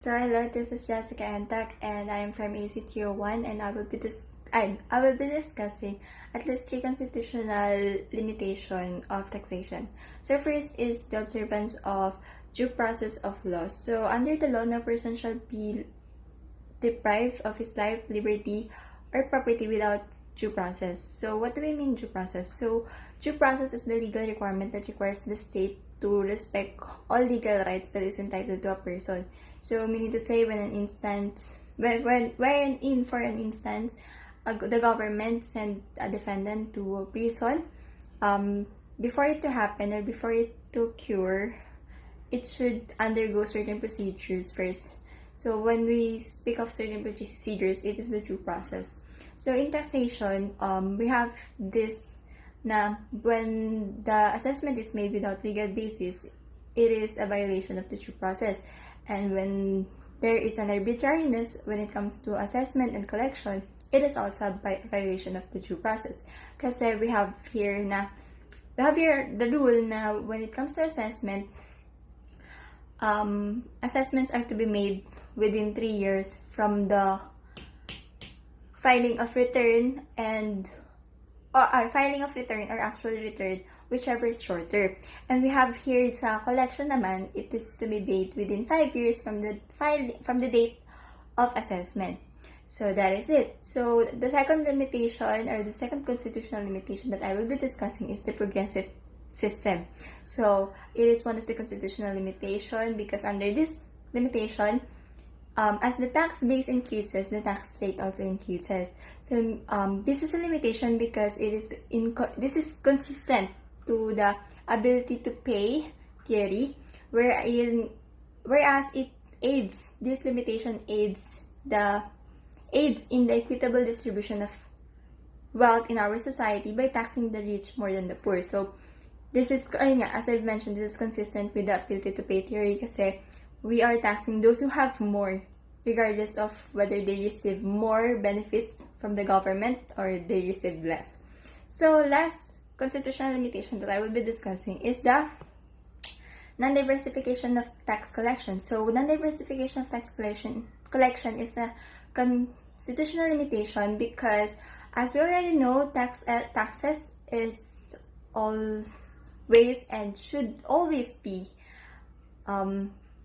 So hello, this is Jessica Entac, and I am from AC301, and I will be discussing at least three constitutional limitation of taxation. So first is the observance of due process of laws. So under the law, no person shall be deprived of his life, liberty, or property without due process. So what do we mean due process? So due process is the legal requirement that requires the state to respect all legal rights that is entitled to a person. So meaning to say, when for an instance, the government sent a defendant to prison, before it to happen or before it to cure, it should undergo certain procedures first. So when we speak of certain procedures, it is the due process. So in taxation, we have this na when the assessment is made without legal basis, it is a violation of the due process. And when there is an arbitrariness when it comes to assessment and collection, it is also a violation of the due process. Kasi we have here the rule na when it comes to assessment, assessments are to be made within 3 years from the filing of return or actual return, whichever is shorter. And we have here sa collection naman, it is to be made within 5 years from the date of assessment. So that is it. So the second limitation or the second constitutional limitation that I will be discussing is the progressive system. So it is one of the constitutional limitation because under this limitation, as the tax base increases, the tax rate also increases. So this is a limitation because this is consistent to the ability to pay theory, whereas this limitation aids in the equitable distribution of wealth in our society by taxing the rich more than the poor. So this is, as I've mentioned, this is consistent with the ability to pay theory kasi we are taxing those who have more, regardless of whether they receive more benefits from the government or they receive less. So last constitutional limitation that I will be discussing is the non-diversification of tax collection. So non-diversification of tax collection is a constitutional limitation because, as we already know, taxes is always and should always be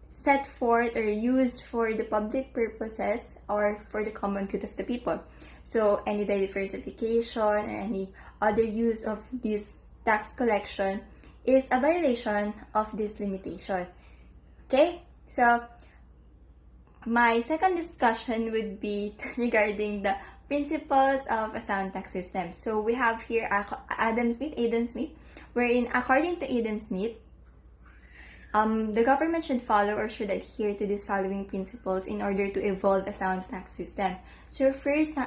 set forth or used for the public purposes or for the common good of the people. So any diversification or any other use of this tax collection is a violation of this limitation. Okay, so my second discussion would be regarding the principles of a sound tax system. So we have here Adam Smith, wherein according to Adam Smith, the government should follow or should adhere to these following principles in order to evolve a sound tax system. So first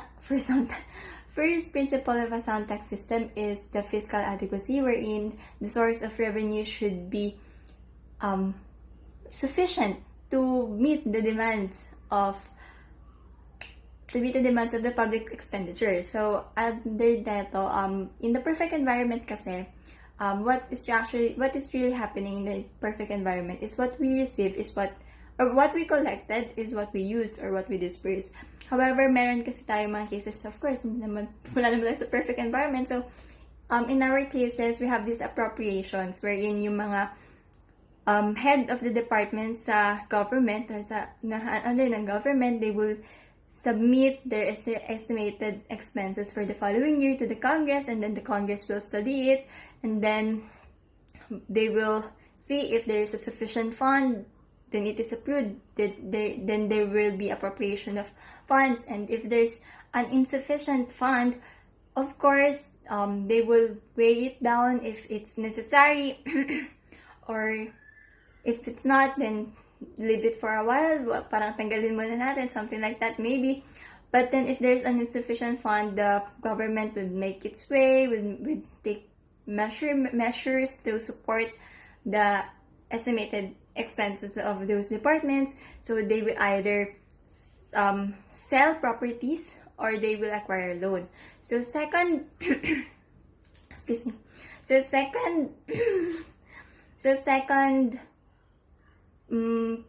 principle of a sound tax system is the fiscal adequacy, wherein the source of revenue should be sufficient to meet the demands of the public expenditure. So under that, in the perfect environment kasi, what is really happening in the perfect environment is what we receive what we collected is what we use or what we disperse. However, meron kasi tayong mga cases, of course, wala naman tayo sa perfect environment. So, in our cases, we have these appropriations wherein yung mga head of the department sa government or under ng government, they will submit their estimated expenses for the following year to the Congress, and then the Congress will study it, and then they will see if there is a sufficient fund, then it is approved, then there will be appropriation of funds, and if there's an insufficient fund, of course, they will weigh it down if it's necessary, or if it's not, then leave it for a while, parang tanggalin muna natin, something like that maybe. But then if there's an insufficient fund, the government would make its way, would take measures to support the estimated expenses of those departments. So they will either sell properties or they will acquire a loan. So second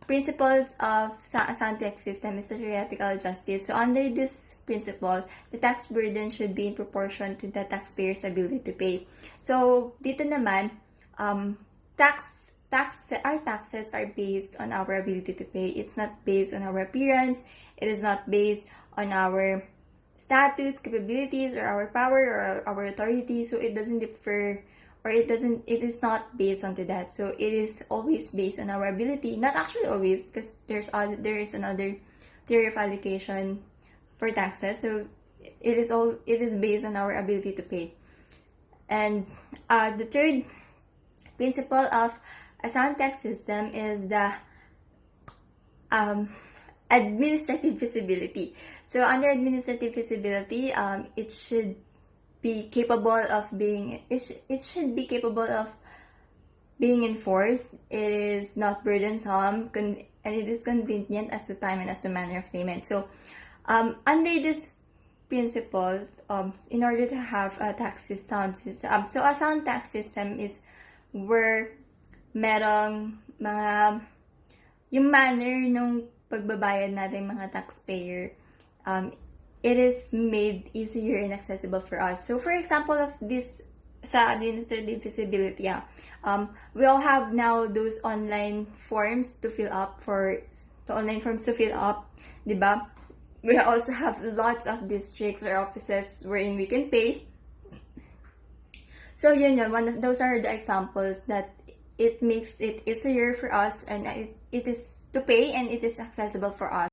principles of Entac system is theoretical justice. So under this principle, the tax burden should be in proportion to the taxpayer's ability to pay. So dito naman, our taxes are based on our ability to pay. It's not based on our appearance. It is not based on our status, capabilities, or our power, or our authority. So it doesn't differ, or it is not based onto that. So it is always based on our ability. Not actually always, because there is another theory of allocation for taxes. So it is based on our ability to pay. And the third principle of a sound tax system is the administrative feasibility. So under administrative feasibility, it should be capable of being enforced. It is not burdensome, and it is convenient as the time and as the manner of payment. So under this principle, in order to have a sound system, so a sound tax system is where merong mga yung manner nung pagbabayad natin mga taxpayer, it is made easier and accessible for us. So for example of this sa administrative feasibility, we all have now those online forms to fill up, diba? We also have lots of districts or offices wherein we can pay. So those are the examples that it makes it easier for us, and it is to pay, and it is accessible for us.